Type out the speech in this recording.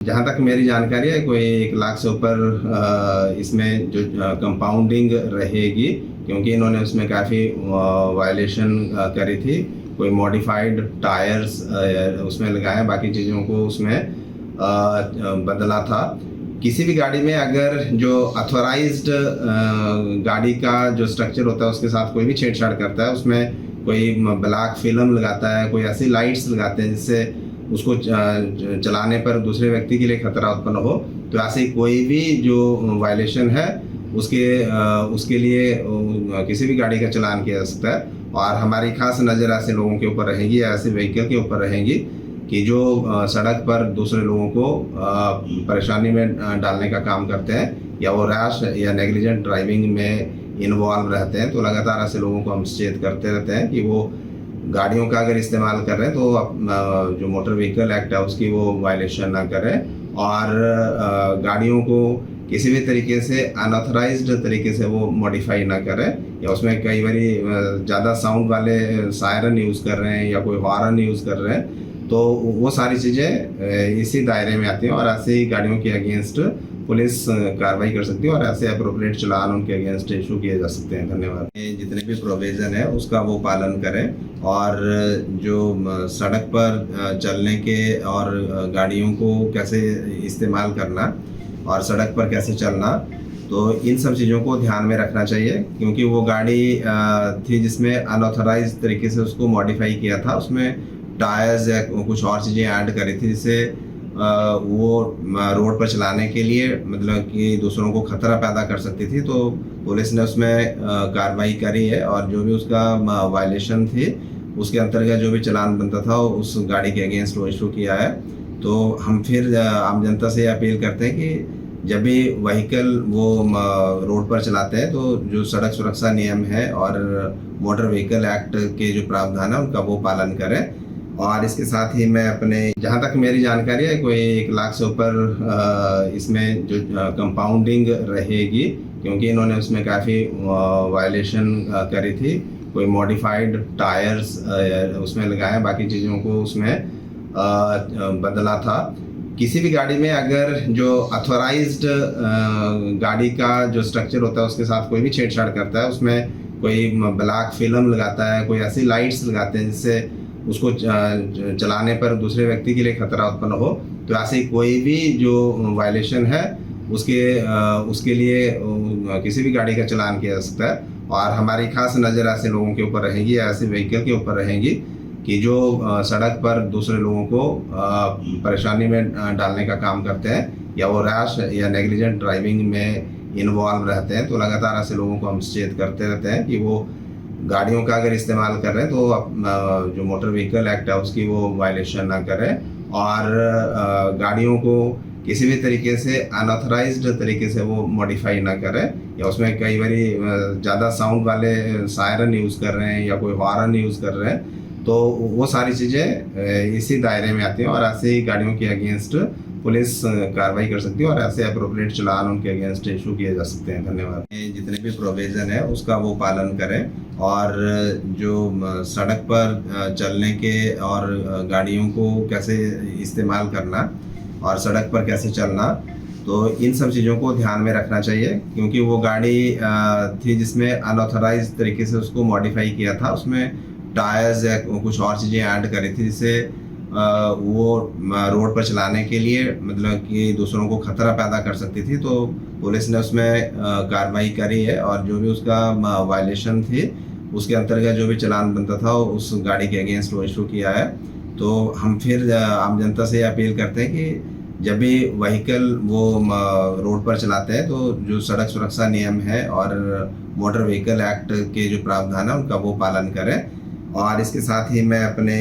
जहाँ तक मेरी जानकारी है कोई 1 लाख से ऊपर इसमें जो कंपाउंडिंग रहेगी, क्योंकि इन्होंने उसमें काफ़ी वायलेशन करी थी। कोई मॉडिफाइड टायर्स उसमें लगाए, बाकी चीज़ों को उसमें बदला था। किसी भी गाड़ी में अगर जो अथॉराइज्ड गाड़ी का जो स्ट्रक्चर होता है उसके साथ कोई भी छेड़छाड़ करता है, उसमें कोई ब्लैक फिल्म लगाता है, कोई ऐसी लाइट्स लगाते हैं जिससे उसको चलाने पर दूसरे व्यक्ति के लिए खतरा उत्पन्न हो, तो ऐसी कोई भी जो वायलेशन है उसके लिए किसी भी गाड़ी का चालान किया जा सकता है। और हमारी खास नज़र ऐसे लोगों के ऊपर रहेगी, ऐसे व्हीकल के ऊपर रहेगी कि जो सड़क पर दूसरे लोगों को परेशानी में डालने का काम करते हैं, या वो रैश या नेग्लिजेंट ड्राइविंग में इन्वॉल्व रहते हैं। तो लगातार ऐसे लोगों को हम सचेत करते रहते हैं कि वो गाड़ियों का अगर इस्तेमाल कर रहे हैं तो जो मोटर व्हीकल एक्ट है उसकी वो वायलेशन ना करें, और गाड़ियों को किसी भी तरीके से अनऑथराइज्ड तरीके से वो मॉडिफाई ना करें, या उसमें कई बारी ज़्यादा साउंड वाले सायरन यूज़ कर रहे हैं या कोई हॉर्न यूज़ कर रहे हैं, तो वो सारी चीज़ें इसी दायरे में आती हैं और ऐसी गाड़ियों के अगेंस्ट पुलिस कार्रवाई कर सकती है और ऐसे अप्रोप्रिएट चालान उनके अगेंस्ट इशू किए जा सकते हैं। धन्यवाद। जितने भी प्रोविज़न है उसका वो पालन करें, और जो सड़क पर चलने के और गाड़ियों को कैसे इस्तेमाल करना और सड़क पर कैसे चलना, तो इन सब चीज़ों को ध्यान में रखना चाहिए। क्योंकि वो गाड़ी थी जिसमें अनऑथराइज तरीके से उसको मॉडिफाई किया था, उसमें टायर्स या कुछ और चीज़ें ऐड करी थी जिससे वो रोड पर चलाने के लिए मतलब कि दूसरों को खतरा पैदा कर सकती थी। तो पुलिस ने उसमें कार्रवाई करी है, और जो भी उसका वायलेशन थी उसके अंतर्गत जो भी चालान बनता था उस गाड़ी के अगेंस्ट वो इशू किया है। तो हम फिर आम जनता से अपील करते हैं कि जब भी व्हीकल वो रोड पर चलाते हैं तो जो सड़क सुरक्षा नियम है और मोटर व्हीकल एक्ट के जो प्रावधान है उनका वो पालन करें। और इसके साथ ही मैं अपने, जहाँ तक मेरी जानकारी है कोई 1 लाख से ऊपर इसमें जो कंपाउंडिंग रहेगी, क्योंकि इन्होंने उसमें काफ़ी वायलेशन करी थी। कोई मॉडिफाइड टायर्स उसमें लगाए, बाकी चीज़ों को उसमें बदला था। किसी भी गाड़ी में अगर जो अथॉराइज्ड गाड़ी का जो स्ट्रक्चर होता है उसके साथ कोई भी छेड़छाड़ करता है, उसमें कोई ब्लैक फिल्म लगाता है, कोई ऐसी लाइट्स लगाते हैं जिससे उसको चलाने पर दूसरे व्यक्ति के लिए खतरा उत्पन्न हो, तो ऐसी कोई भी जो वायलेशन है उसके लिए किसी भी गाड़ी का चालान किया जा सकता है। और हमारी खास नज़र ऐसे लोगों के ऊपर रहेगी, ऐसे व्हीकल के ऊपर रहेगी कि जो सड़क पर दूसरे लोगों को परेशानी में डालने का काम करते हैं, या वो रैश या नेग्लिजेंट ड्राइविंग में इन्वॉल्व रहते हैं। तो लगातार ऐसे लोगों को हम सचेत करते रहते हैं कि वो गाड़ियों का अगर इस्तेमाल कर रहे हैं तो जो मोटर व्हीकल एक्ट है उसकी वो वायलेशन ना करें, और गाड़ियों को किसी भी तरीके से अनऑथराइज्ड तरीके से वो मॉडिफाई ना करें, या उसमें कई बारी ज़्यादा साउंड वाले सायरन यूज़ कर रहे हैं या कोई हॉर्न यूज़ कर रहे हैं, तो वो सारी चीज़ें इसी दायरे में आती हैं और ऐसी गाड़ियों के अगेंस्ट पुलिस कार्रवाई कर सकती है और ऐसे अप्रोप्रिएट चालान उनके अगेंस्ट इशू किए जा सकते हैं। धन्यवाद। जितने भी प्रोविज़न है उसका वो पालन करें, और जो सड़क पर चलने के और गाड़ियों को कैसे इस्तेमाल करना और सड़क पर कैसे चलना, तो इन सब चीज़ों को ध्यान में रखना चाहिए। क्योंकि वो गाड़ी थी जिसमें अनऑथराइज तरीके से उसको मॉडिफाई किया था, उसमें टायर्स या कुछ और चीज़ें ऐड करी थी जिससे वो रोड पर चलाने के लिए मतलब कि दूसरों को खतरा पैदा कर सकती थी। तो पुलिस ने उसमें कार्रवाई करी है, और जो भी उसका वायलेशन थी उसके अंतर्गत जो भी चालान बनता था उस गाड़ी के अगेंस्ट वो इशू किया है। तो हम फिर आम जनता से अपील करते हैं कि जब भी व्हीकल वो रोड पर चलाते हैं तो जो सड़क सुरक्षा नियम है और मोटर व्हीकल एक्ट के जो प्रावधान है उनका वो पालन करें। और इसके साथ ही मैं अपने